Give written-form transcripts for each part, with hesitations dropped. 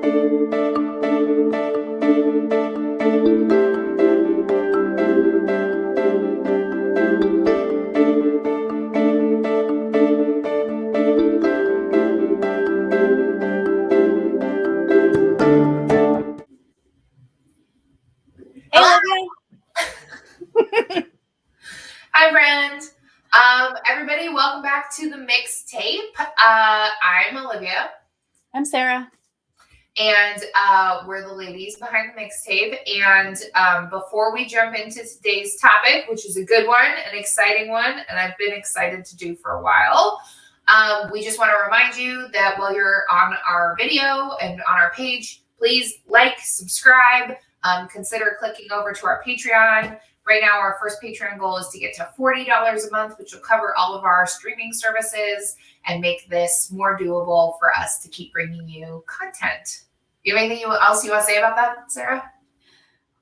Hi, friend. Everybody, welcome back to the MixTape. I'm Olivia. I'm Sarah. And we're the ladies behind the MixTape. And before we jump into today's topic, which is a good one, an exciting one, and I've been excited to do for a while, we just want to remind you that while you're on our video and on our page, please like, subscribe, consider clicking over to our Patreon. Right now, our first Patreon goal is to get to $40 a month, which will cover all of our streaming services and make this more doable for us to keep bringing you content. You have anything else you want to say about that, Sarah?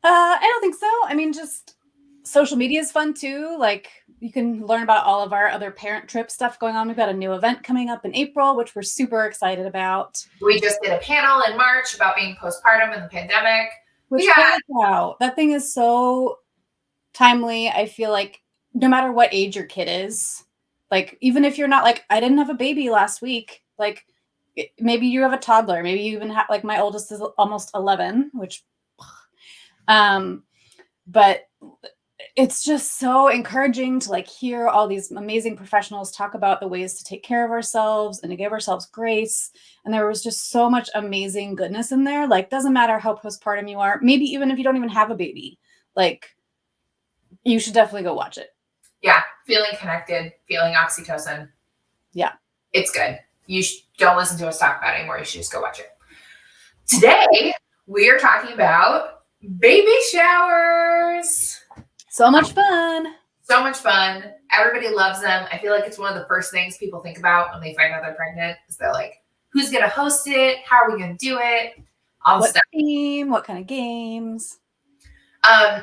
I don't think so. I mean, just social media is fun too. Like, you can learn about all of our other parent trip stuff going on. We've got a new event coming up in April, which we're super excited about. We just did a panel in March about being postpartum and the pandemic. Which wow, that thing is so timely. I feel like no matter what age your kid is, like, even if you're not like, I didn't have a baby last week, like maybe you have a toddler, maybe you even have, like, my oldest is almost 11, which, but it's just so encouraging to like hear all these amazing professionals talk about the ways to take care of ourselves and to give ourselves grace. And there was just so much amazing goodness in there. Like, doesn't matter how postpartum you are, maybe even if you don't even have a baby, like, you should definitely go watch it. Yeah. Feeling connected, feeling oxytocin. Yeah. It's good. You don't listen to us talk about it anymore. You should just go watch it. Today, we are talking about baby showers. So much fun. So much fun. Everybody loves them. I feel like it's one of the first things people think about when they find out they're pregnant. Is they're like, who's going to host it? How are we going to do it? All what stuff. Theme? What kind of games?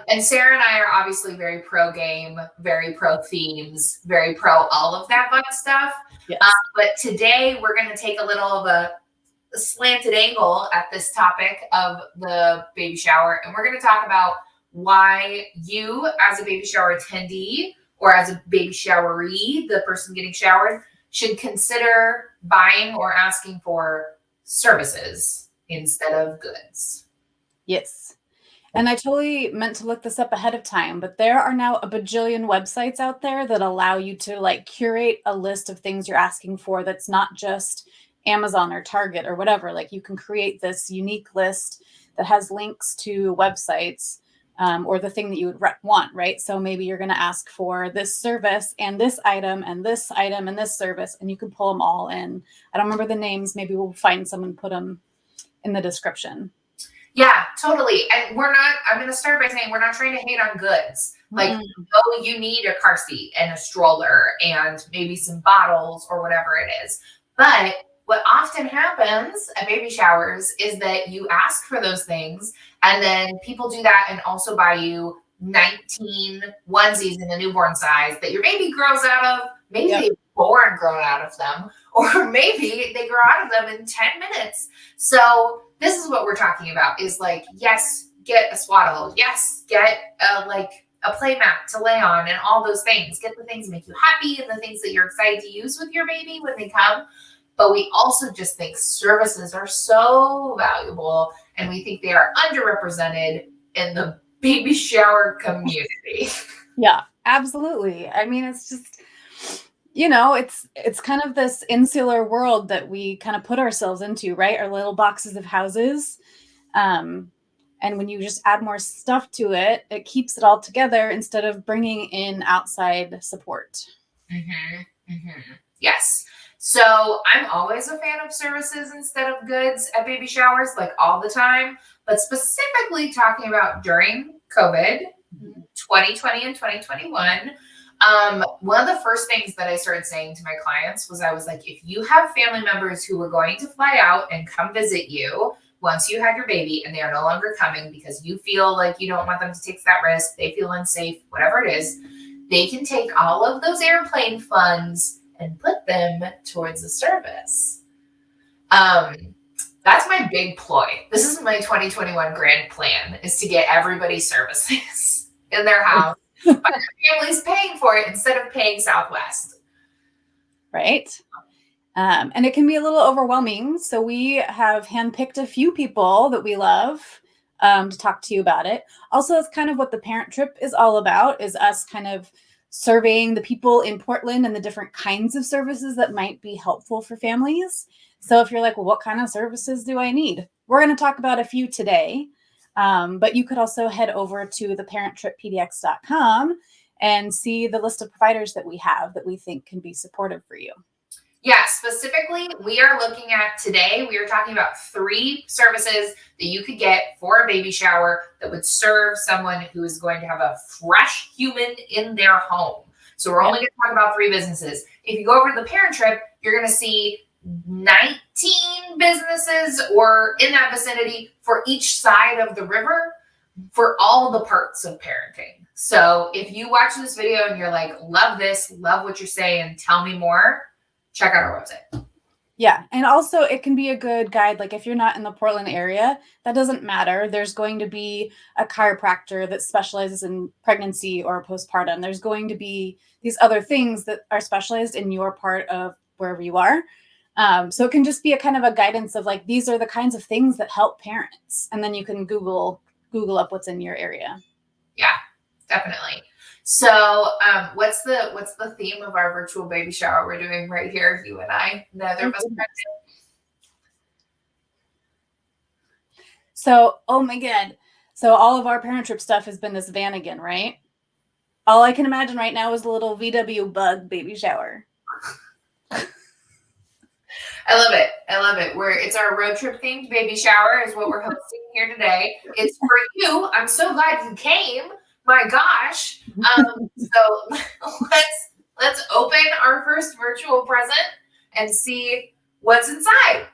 And Sarah and I are obviously very pro game, very pro themes, very pro all of that fun stuff. Yes. But today we're going to take a little of a slanted angle at this topic of the baby shower. And we're going to talk about why you, as a baby shower attendee or as a baby showeree, the person getting showered, should consider buying or asking for services instead of goods. Yes. And I totally meant to look this up ahead of time, but there are now a bajillion websites out there that allow you to like curate a list of things you're asking for that's not just Amazon or Target or whatever. Like, you can create this unique list that has links to websites or the thing that you would want, right? So maybe you're going to ask for this service and this item and this item and this service, and you can pull them all in. I don't remember the names. Maybe we'll find someone, put them in the description. Yeah, totally. And I'm going to start by saying we're not trying to hate on goods. Like, oh, you need a car seat and a stroller and maybe some bottles or whatever it is. But what often happens at baby showers is that you ask for those things and then people do that and also buy you 19 onesies in the newborn size that your baby grows out of. Maybe they were born grown out of them, or maybe they grow out of them in 10 minutes. So this is what we're talking about is like, yes, get a swaddle. Yes, get a play mat to lay on and all those things. Get the things that make you happy and the things that you're excited to use with your baby when they come. But we also just think services are so valuable and we think they are underrepresented in the baby shower community. Yeah, absolutely. I mean, it's just, you know, it's kind of this insular world that we kind of put ourselves into, right? Our little boxes of houses. And when you just add more stuff to it, it keeps it all together instead of bringing in outside support. Mm-hmm. Mm-hmm. Yes. So I'm always a fan of services instead of goods at baby showers, like all the time, but specifically talking about during COVID, 2020 and 2021. One of the first things that I started saying to my clients was, I was like, if you have family members who are going to fly out and come visit you once you had your baby and they are no longer coming because you feel like you don't want them to take that risk, they feel unsafe, whatever it is, they can take all of those airplane funds and put them towards the service. That's my big ploy. This is my 2021 grand plan, is to get everybody services in their house. But their family's paying for it instead of paying Southwest. Right. And it can be a little overwhelming. So we have handpicked a few people that we love to talk to you about it. Also, that's kind of what the parent trip is all about, is us kind of surveying the people in Portland and the different kinds of services that might be helpful for families. So if you're like, well, what kind of services do I need? We're going to talk about a few today. But you could also head over to theparenttrippdx.com and see the list of providers that we have that we think can be supportive for you. Yeah, specifically, we are looking at today, we are talking about 3 services that you could get for a baby shower that would serve someone who is going to have a fresh human in their home. So we're only going to talk about 3 businesses. If you go over to the parent trip, you're going to see 19 businesses or in that vicinity for each side of the river for all the parts of parenting. So if you watch this video and you're like, love this, love what you're saying, tell me more, check out our website. Yeah. And also it can be a good guide. Like if you're not in the Portland area, that doesn't matter. There's going to be a chiropractor that specializes in pregnancy or postpartum. There's going to be these other things that are specialized in your part of wherever you are. So it can just be a kind of a guidance of like, these are the kinds of things that help parents. And then you can Google up what's in your area. Yeah, definitely. So what's the theme of our virtual baby shower we're doing right here, you and I? Neither of us pregnant. So, oh my God. So all of our parent trip stuff has been this van again, right? All I can imagine right now is a little VW Bug baby shower. I love it. I love it. It's our road trip themed baby shower is what we're hosting here today. It's for you. I'm so glad you came. My gosh. So let's open our first virtual present and see what's inside.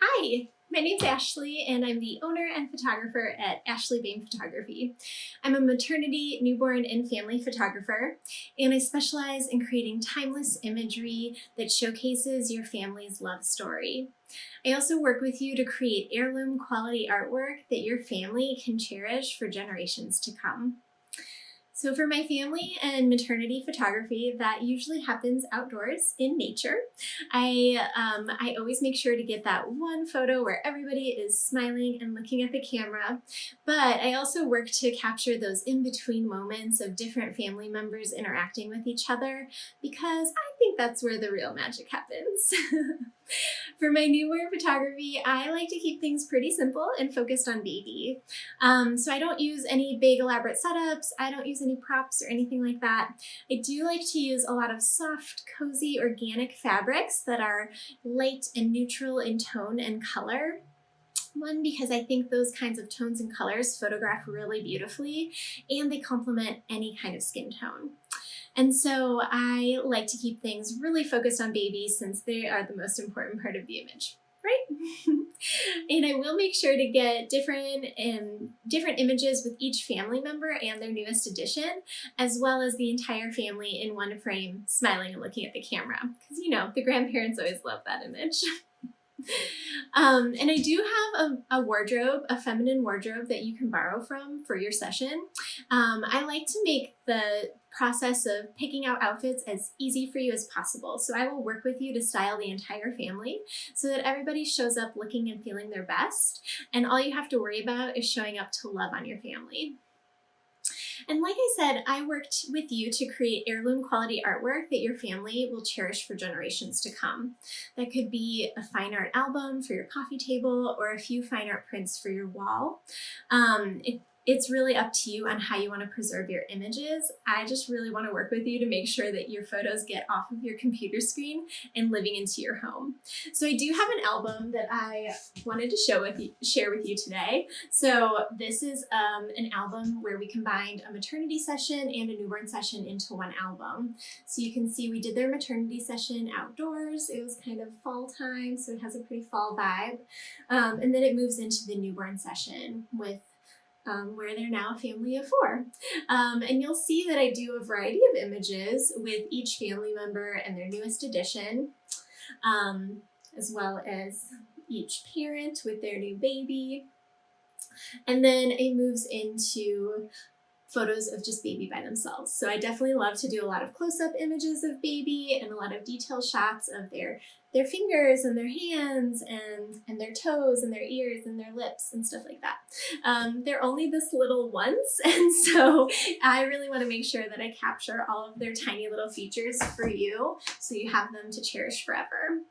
Hi, my name's Ashlie, and I'm the owner and photographer at Ashlie Behm Photography. I'm a maternity, newborn, and family photographer, and I specialize in creating timeless imagery that showcases your family's love story. I also work with you to create heirloom quality artwork that your family can cherish for generations to come. So for my family and maternity photography, that usually happens outdoors in nature. I always make sure to get that one photo where everybody is smiling and looking at the camera, but I also work to capture those in-between moments of different family members interacting with each other, because I think that's where the real magic happens. For my newborn photography, I like to keep things pretty simple and focused on baby. So I don't use any big elaborate setups. I don't use any props or anything like that. I do like to use a lot of soft, cozy, organic fabrics that are light and neutral in tone and color. One, because I think those kinds of tones and colors photograph really beautifully, and they complement any kind of skin tone. And so I like to keep things really focused on babies, since they are the most important part of the image, right? And I will make sure to get different images with each family member and their newest addition, as well as the entire family in one frame, smiling and looking at the camera. Because, you know, the grandparents always love that image. And I do have a wardrobe, a feminine wardrobe that you can borrow from for your session. I like to make the process of picking out outfits as easy for you as possible. So I will work with you to style the entire family so that everybody shows up looking and feeling their best. And all you have to worry about is showing up to love on your family. And like I said, I worked with you to create heirloom quality artwork that your family will cherish for generations to come. That could be a fine art album for your coffee table or a few fine art prints for your wall. It's really up to you on how you want to preserve your images. I just really want to work with you to make sure that your photos get off of your computer screen and living into your home. So I do have an album that I wanted to share with you today. So this is an album where we combined a maternity session and a newborn session into one album. So you can see we did their maternity session outdoors. It was kind of fall time, so it has a pretty fall vibe. And then it moves into the newborn session with where they're now a family of 4. And you'll see that I do a variety of images with each family member and their newest addition, as well as each parent with their new baby. And then it moves into photos of just baby by themselves. So I definitely love to do a lot of close-up images of baby and a lot of detail shots of their fingers and their hands and their toes and their ears and their lips and stuff like that. They're only this little once, and so I really want to make sure that I capture all of their tiny little features for you so you have them to cherish forever.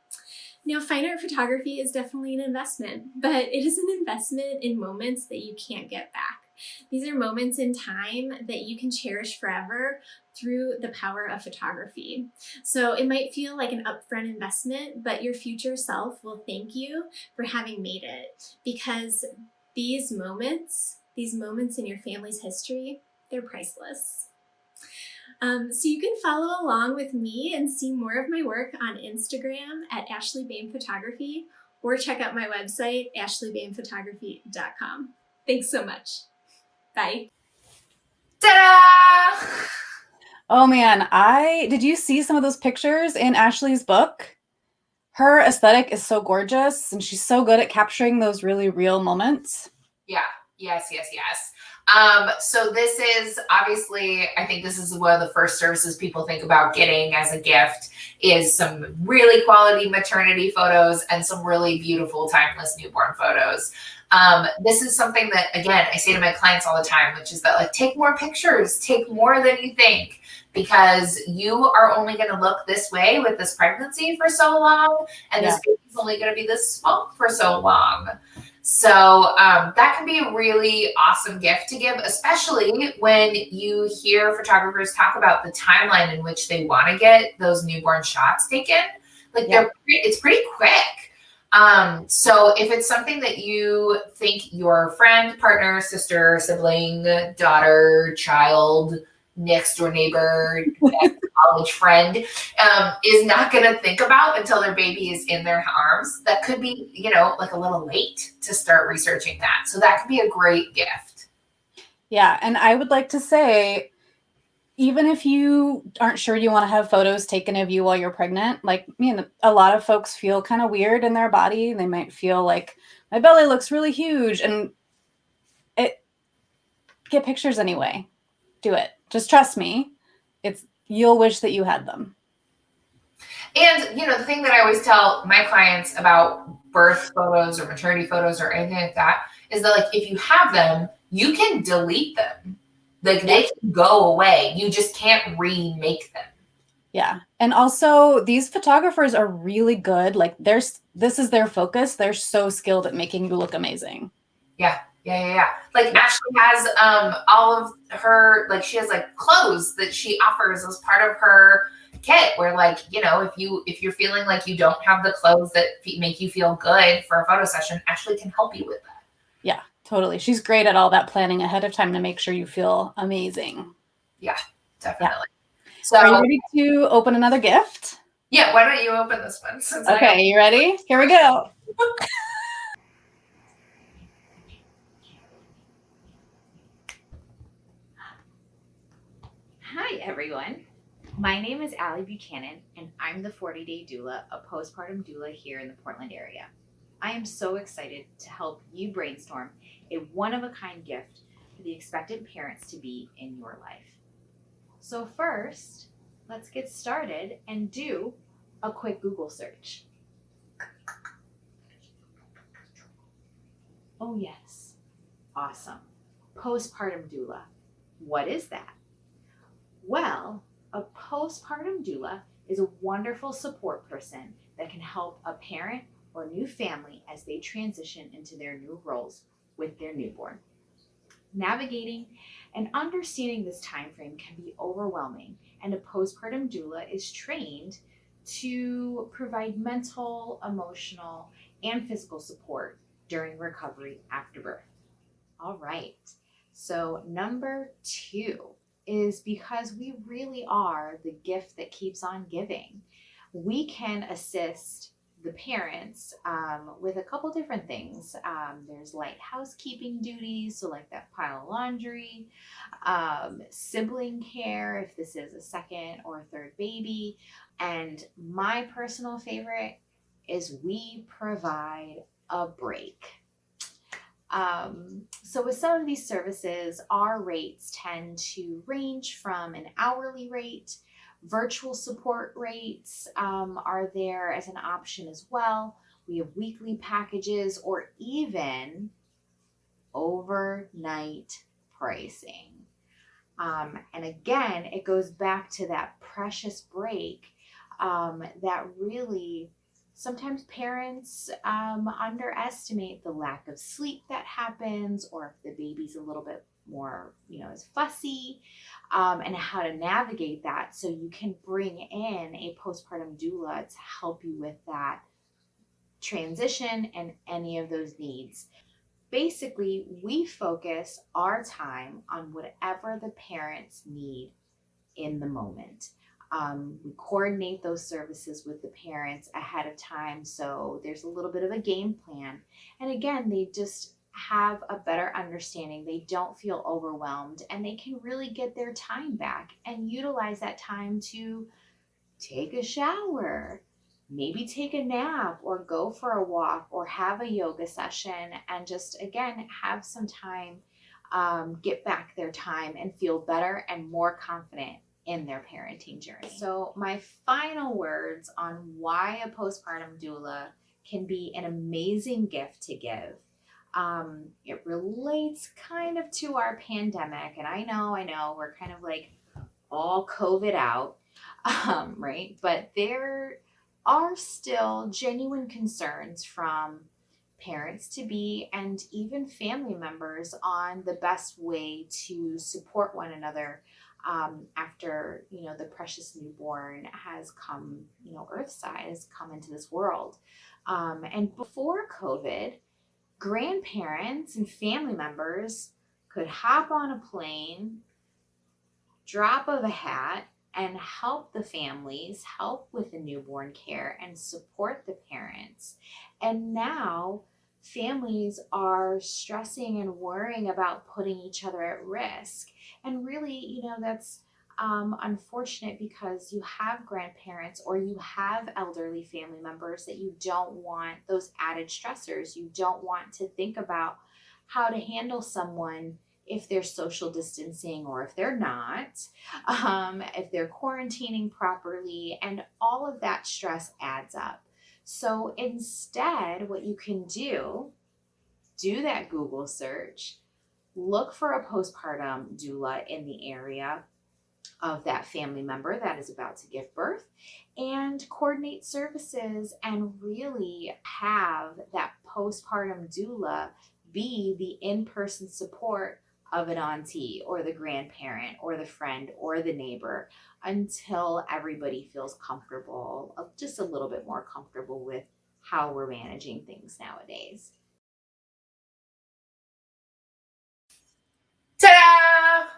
Now, fine art photography is definitely an investment, but it is an investment in moments that you can't get back. These are moments in time that you can cherish forever through the power of photography. So it might feel like an upfront investment, but your future self will thank you for having made it, because these moments in your family's history, they're priceless. So you can follow along with me and see more of my work on Instagram at Ashlie Behm Photography, or check out my website, ashliebehmphotography.com. Thanks so much. Bye. Ta-da! Oh man, did you see some of those pictures in Ashley's book? Her aesthetic is so gorgeous, and she's so good at capturing those really real moments. Yeah. Yes. So this is obviously, I think this is one of the first services people think about getting as a gift, is some really quality maternity photos and some really beautiful timeless newborn photos. This is something that, again, I say to my clients all the time, which is that, like, take more pictures, take more than you think, because you are only going to look this way with this pregnancy for so long, and this baby's only going to be this small for so long. So that can be a really awesome gift to give, especially when you hear photographers talk about the timeline in which they want to get those newborn shots taken. Like, it's pretty quick. So if it's something that you think your friend, partner, sister, sibling, daughter, child, next door neighbor, college friend is not going to think about until their baby is in their arms, that could be, like a little late to start researching that. So that could be a great gift. Yeah. And I would like to say, even if you aren't sure you want to have photos taken of you while you're pregnant, like me, and a lot of folks feel kind of weird in their body. They might feel like, my belly looks really huge, and get pictures anyway. Do it. Just trust me. You'll wish that you had them. And, the thing that I always tell my clients about birth photos or maternity photos or anything like that is that, like, if you have them, you can delete them. Like, they can go away. You just can't remake them. Yeah. And also, these photographers are really good. Like, this is their focus. They're so skilled at making you look amazing. Yeah. Like, Ashlie has all of her, like, she has like clothes that she offers as part of her kit, where, like, if you're feeling like you don't have the clothes that make you feel good for a photo session, Ashlie can help you with that. Yeah, totally. She's great at all that planning ahead of time to make sure you feel amazing. Yeah, definitely. Yeah. So are you ready to open another gift? Yeah, why don't you open this one? Okay, you ready? Here we go. Hi, everyone. My name is Ashlie Buchanan, and I'm the 40 Day Doula, a postpartum doula here in the Portland area. I am so excited to help you brainstorm a one-of-a-kind gift for the expectant parents to be in your life. So first, let's get started and do a quick Google search. Oh yes, awesome. Postpartum doula. What is that? Well, a postpartum doula is a wonderful support person that can help a parent or new family as they transition into their new roles with their newborn. Navigating and understanding this time frame can be overwhelming, and a postpartum doula is trained to provide mental, emotional, and physical support during recovery after birth. All right, so number 2 is because we really are the gift that keeps on giving. We can assist the parents with a couple different things. There's light housekeeping duties, so like that pile of laundry, sibling care if this is a second or third baby, and my personal favorite is we provide a break. So with some of these services, our rates tend to range from an hourly rate. Virtual support rates are there as an option as well. We have weekly packages or even overnight pricing. And again, it goes back to that precious break that really sometimes parents underestimate the lack of sleep that happens, or if the baby's a little bit more, is fussy, and how to navigate that. So you can bring in a postpartum doula to help you with that transition and any of those needs. Basically, we focus our time on whatever the parents need in the moment. We coordinate those services with the parents ahead of time, so there's a little bit of a game plan. And again, they just have a better understanding. They don't feel overwhelmed, and they can really get their time back and utilize that time to take a shower, maybe take a nap, or go for a walk, or have a yoga session, and just, again, have some time, get back their time and feel better and more confident in their parenting journey. So my final words on why a postpartum doula can be an amazing gift to give. It relates kind of to our pandemic, and I know we're kind of like all COVID out, right? But there are still genuine concerns from parents to be and even family members on the best way to support one another after the precious newborn has come, earthside has come into this world. And before COVID, grandparents and family members could hop on a plane, drop of a hat, and help the families, help with the newborn care, and support the parents. And now families are stressing and worrying about putting each other at risk. And really, that's unfortunate, because you have grandparents or you have elderly family members that you don't want those added stressors. You don't want to think about how to handle someone if they're social distancing or if they're not, if they're quarantining properly, and all of that stress adds up. So instead, what you can do that Google search, look for a postpartum doula in the area of that family member that is about to give birth, and coordinate services and really have that postpartum doula be the in-person support of an auntie or the grandparent or the friend or the neighbor until everybody feels comfortable, just a little bit more comfortable with how we're managing things nowadays. Ta-da!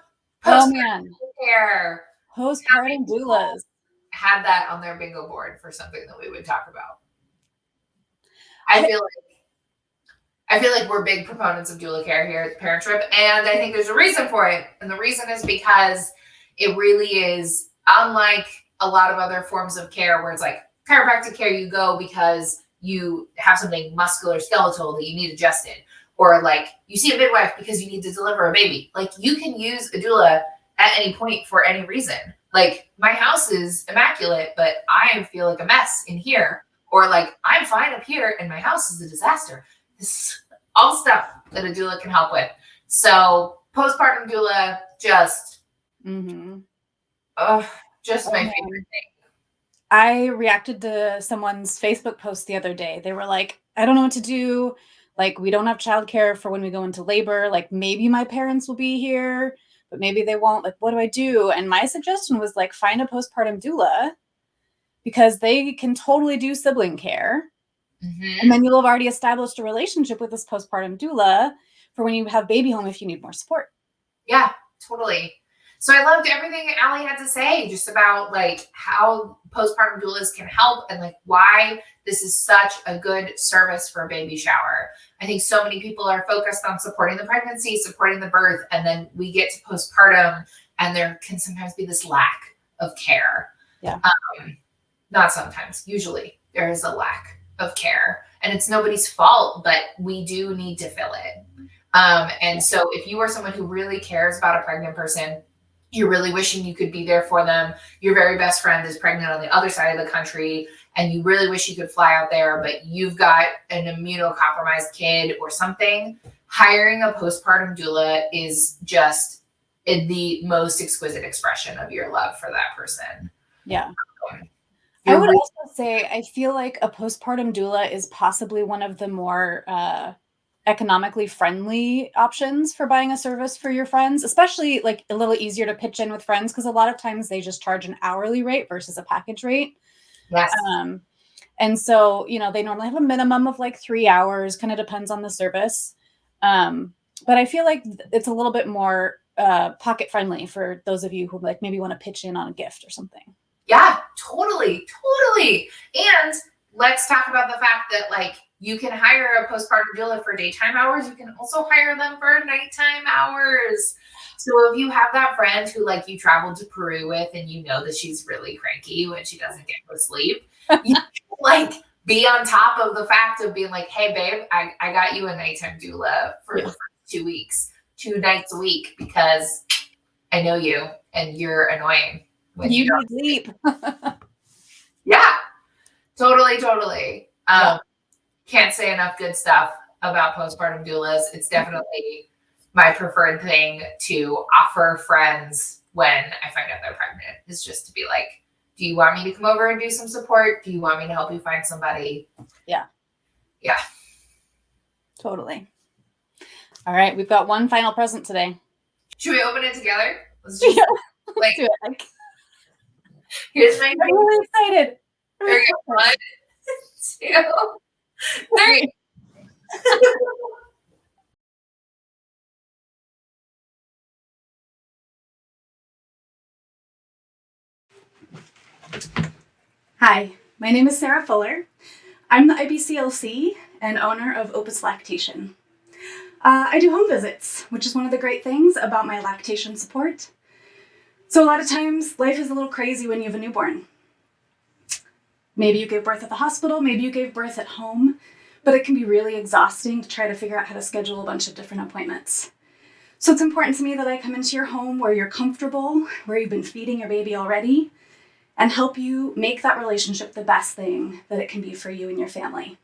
Oh man, Care. postpartum doulas Had that on their bingo board for something that we would talk about. I feel like we're big proponents of doula care here at the Parent Trip, and I think there's a reason for it. And the reason is because it really is unlike a lot of other forms of care where it's like chiropractic care, you go because you have something musculoskeletal that you need adjusted, or like you see a midwife because you need to deliver a baby. Like you can use a doula at any point for any reason. Like my house is immaculate, but I feel like a mess in here, or like I'm fine up here and my house is a disaster. This is all stuff that a doula can help with. So postpartum doula, just my favorite thing. I reacted to someone's Facebook post the other day. They were like, I don't know what to do. Like, we don't have childcare for when we go into labor. Like, maybe my parents will be here, but maybe they won't. Like, what do I do? And my suggestion was like, find a postpartum doula, because they can totally do sibling care. And then you'll have already established a relationship with this postpartum doula for when you have baby home if you need more support. Yeah, totally. So I loved everything Allie had to say just about like how postpartum doulas can help and like why this is such a good service for a baby shower. I think so many people are focused on supporting the pregnancy, supporting the birth, and then we get to postpartum and there can sometimes be this lack of care. Yeah. Not sometimes, usually there is a lack of care and it's nobody's fault, but we do need to fill it. And so if you are someone who really cares about a pregnant person, you're really wishing you could be there for them. Your very best friend is pregnant on the other side of the country and you really wish you could fly out there, but you've got an immunocompromised kid or something. Hiring a postpartum doula is just the most exquisite expression of your love for that person. Yeah. I would also say, I feel like a postpartum doula is possibly one of the more economically friendly options for buying a service for your friends, especially like a little easier to pitch in with friends because a lot of times they just charge an hourly rate versus a package rate. Yes. And so, you know, they normally have a minimum of like 3 hours, kind of depends on the service. But I feel like it's a little bit more pocket friendly for those of you who like maybe want to pitch in on a gift or something. Yeah, totally. And let's talk about the fact that like you can hire a postpartum doula for daytime hours. You can also hire them for nighttime hours. So if you have that friend who like you traveled to Peru with and you know that she's really cranky when she doesn't get to sleep, you can like be on top of the fact of being like, hey babe, I got you a nighttime doula for the first 2 weeks, 2 nights a week, because I know you and you're annoying. When you need sleep. Yeah, totally. Can't say enough good stuff about postpartum doulas. It's definitely my preferred thing to offer friends when I find out they're pregnant, is just to be like, do you want me to come over and do some support? Do you want me to help you find somebody? Yeah. Totally. All right, we've got one final present today. Should we open it together? Let's just Let's do it. Here's my. I'm really excited. There you go. 1, 2, 3. Hi, my name is Sarah Fuller. I'm the IBCLC and owner of Opus Lactation. I do home visits, which is one of the great things about my lactation support. So a lot of times life is a little crazy when you have a newborn. Maybe you gave birth at the hospital, maybe you gave birth at home, but it can be really exhausting to try to figure out how to schedule a bunch of different appointments. So it's important to me that I come into your home where you're comfortable, where you've been feeding your baby already, and help you make that relationship the best thing that it can be for you and your family.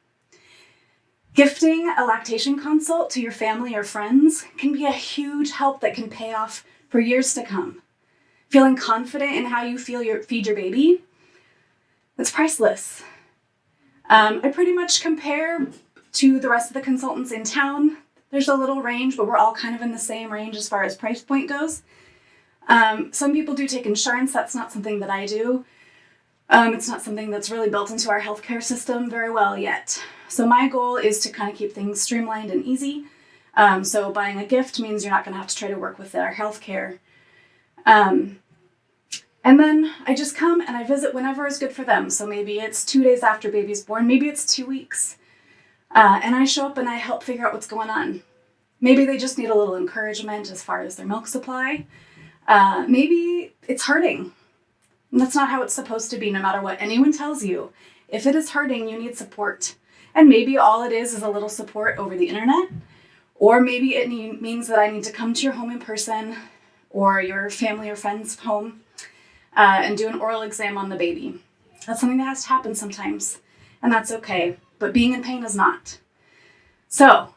Gifting a lactation consult to your family or friends can be a huge help that can pay off for years to come. Feeling confident in how you feed your baby, it's priceless. I pretty much compare to the rest of the consultants in town. There's a little range, but we're all kind of in the same range as far as price point goes. Some people do take insurance. That's not something that I do. It's not something that's really built into our healthcare system very well yet. So my goal is to kind of keep things streamlined and easy. So buying a gift means you're not going to have to try to work with our healthcare. And then I just come and I visit whenever is good for them. So maybe it's 2 days after baby's born, maybe it's 2 weeks. And I show up and I help figure out what's going on. Maybe they just need a little encouragement as far as their milk supply. Maybe it's hurting. And that's not how it's supposed to be, no matter what anyone tells you. If it is hurting, you need support. And maybe all it is a little support over the internet. Or maybe it means that I need to come to your home in person or your family or friend's home and do an oral exam on the baby. That's something that has to happen sometimes. And that's okay. But being in pain is not. So,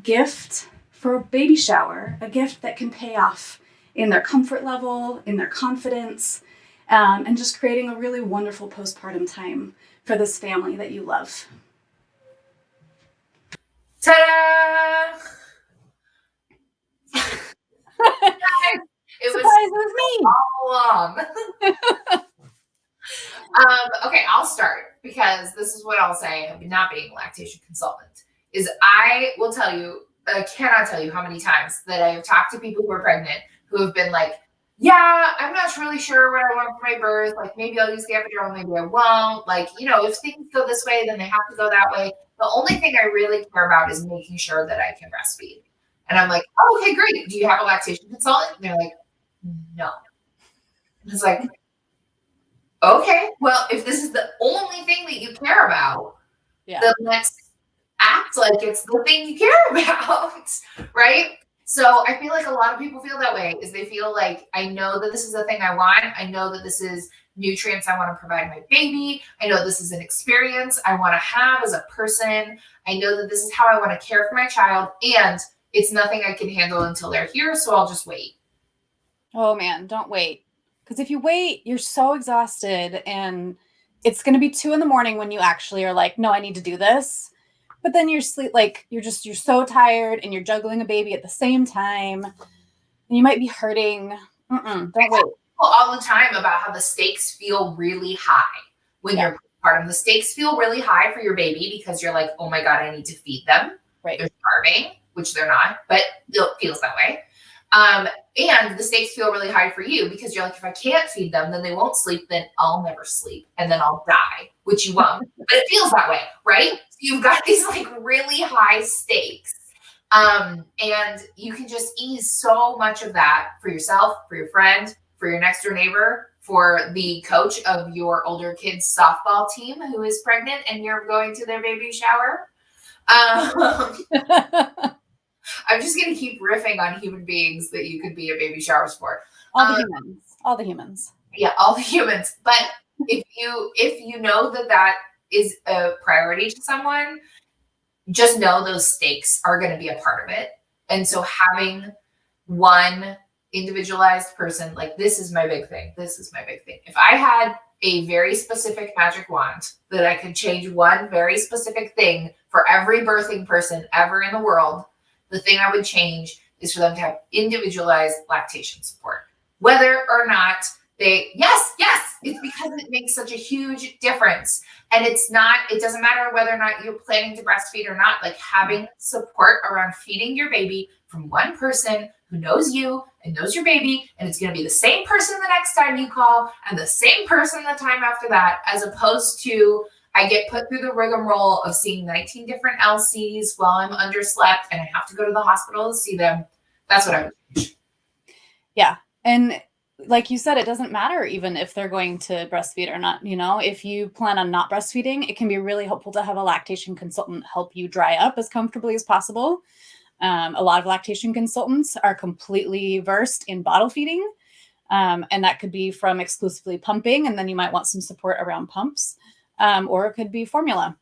gift for a baby shower, a gift that can pay off in their comfort level, in their confidence, and just creating a really wonderful postpartum time for this family that you love. Ta-da! It was me all along. Okay, I'll start because this is what I'll say, not being a lactation consultant, is I will tell you, I cannot tell you how many times that I have talked to people who are pregnant who have been like, yeah, I'm not really sure what I want for my birth. Like maybe I'll use the epidural, maybe I won't. Like, if things go this way, then they have to go that way. The only thing I really care about is making sure that I can breastfeed. And I'm like, oh, okay, great. Do you have a lactation consultant? And they're like, no. And it's like, okay, well, if this is the only thing that you care about, then let's act like it's the thing you care about, right? So I feel like a lot of people feel that way is they feel like, I know that this is the thing I want. I know that this is nutrients I want to provide my baby. I know this is an experience I want to have as a person. I know that this is how I want to care for my child. And it's nothing I can handle until they're here. So I'll just wait. Oh man, don't wait. Because if you wait, you're so exhausted and it's going to be 2 a.m. when you actually are like, no, I need to do this. But then you're you're so tired and you're juggling a baby at the same time and you might be hurting. Don't wait. All the time about how the stakes feel really high when you're postpartum. The stakes feel really high for your baby because you're like, oh my God, I need to feed them. Right. They're starving, which they're not, but it feels that way. And the stakes feel really high for you because you're like, if I can't feed them, then they won't sleep, then I'll never sleep and then I'll die, which you won't, but it feels that way, right? So you've got these like really high stakes. And you can just ease so much of that for yourself, for your friend, for your next door neighbor, for the coach of your older kid's softball team who is pregnant and you're going to their baby shower. I'm just going to keep riffing on human beings that you could be at baby showers for. All the humans. Yeah, all the humans. But if you know that is a priority to someone, just know those stakes are going to be a part of it. And so having one individualized person, like this is my big thing. This is my big thing. If I had a very specific magic wand that I could change one very specific thing for every birthing person ever in the world, the thing I would change is for them to have individualized lactation support. Whether or not yes, it's because it makes such a huge difference. And it doesn't matter whether or not you're planning to breastfeed or not, like having support around feeding your baby from one person who knows you and knows your baby. And it's going to be the same person the next time you call and the same person the time after that, as opposed to I get put through the rigmarole of seeing 19 different LCs while I'm underslept and I have to go to the hospital to see them. That's what I would change. Yeah. And like you said, it doesn't matter even if they're going to breastfeed or not. If you plan on not breastfeeding, it can be really helpful to have a lactation consultant help you dry up as comfortably as possible. A lot of lactation consultants are completely versed in bottle feeding. And that could be from exclusively pumping. And then you might want some support around pumps. Or it could be formula.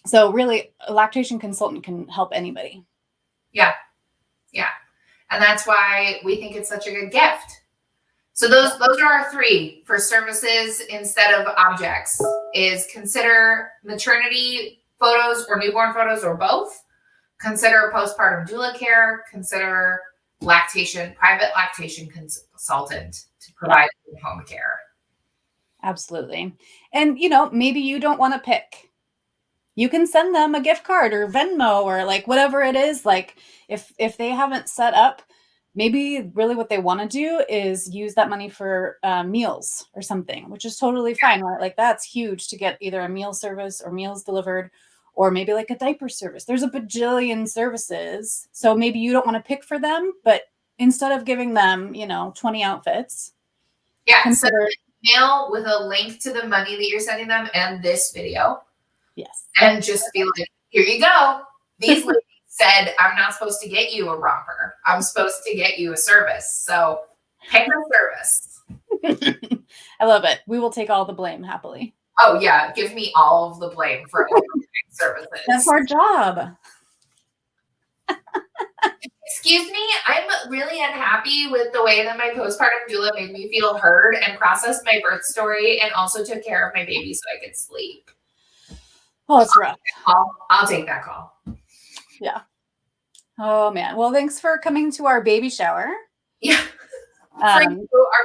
So really, a lactation consultant can help anybody. Yeah. And that's why we think it's such a good gift. So those are our 3 for services instead of objects, is consider maternity photos or newborn photos or both. Consider postpartum doula care. Consider private lactation consultant to provide home care. Absolutely. And, maybe you don't want to pick. You can send them a gift card or Venmo or like whatever it is. Like if they haven't set up, maybe really what they want to do is use that money for meals or something, which is totally fine, right? Like that's huge to get either a meal service or meals delivered, or maybe like a diaper service. There's a bajillion services. So maybe you don't want to pick for them, but instead of giving them, 20 outfits. Yeah. Consider email with a link to the money that you're sending them and this video. Yes. And just be like, here you go. These ladies said, I'm not supposed to get you a romper. I'm supposed to get you a service. So pick a service. I love it. We will take all the blame happily. Oh yeah. Give me all of the blame for services. That's our job. Excuse me, I'm really unhappy with the way that my postpartum doula made me feel heard and processed my birth story and also took care of my baby so I could sleep. Oh, it's rough. I'll take that call. Yeah. Oh, man. Well, thanks for coming to our baby shower. Yeah. Our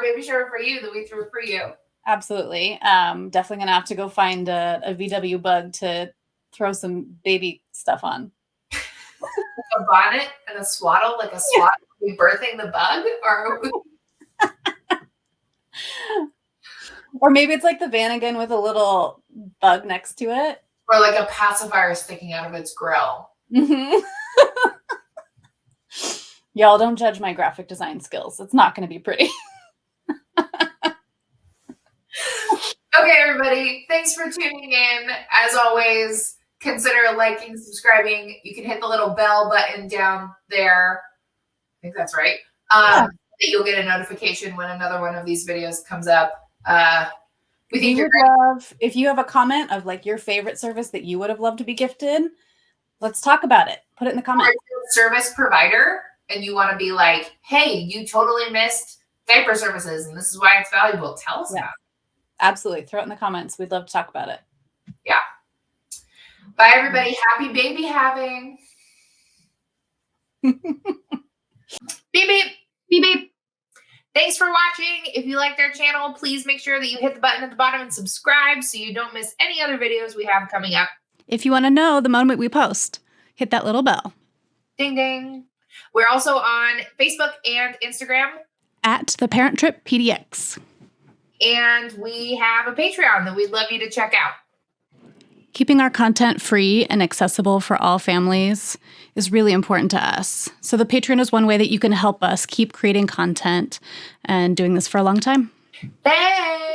baby shower for you that we threw for you. Absolutely. Definitely going to have to go find a VW bug to throw some baby stuff on. A bonnet and a swaddle, like a swaddle. Are we birthing the bug? Or Or maybe it's like the Vanagon with a little bug next to it. Or like a pacifier sticking out of its grill. Mm-hmm. Y'all don't judge my graphic design skills. It's not going to be pretty. Okay, everybody. Thanks for tuning in. As always, consider liking, subscribing. You can hit the little bell button down there. I think that's right. That you'll get a notification when another one of these videos comes up. We think you're great. Love, if you have a comment of like your favorite service that you would have loved to be gifted, let's talk about it. Put it in the comments. Or if you're a service provider and you want to be like, hey, you totally missed diaper services and this is why it's valuable. Tell us about it. Absolutely. Throw it in the comments. We'd love to talk about it. Yeah. Bye, everybody. Happy baby having. Beep, beep. Beep, beep. Thanks for watching. If you liked our channel, please make sure that you hit the button at the bottom and subscribe so you don't miss any other videos we have coming up. If you want to know the moment we post, hit that little bell. Ding, ding. We're also on Facebook and Instagram. At The Parent Trip PDX. And we have a Patreon that we'd love you to check out. Keeping our content free and accessible for all families is really important to us. So the Patreon is one way that you can help us keep creating content and doing this for a long time. Thanks.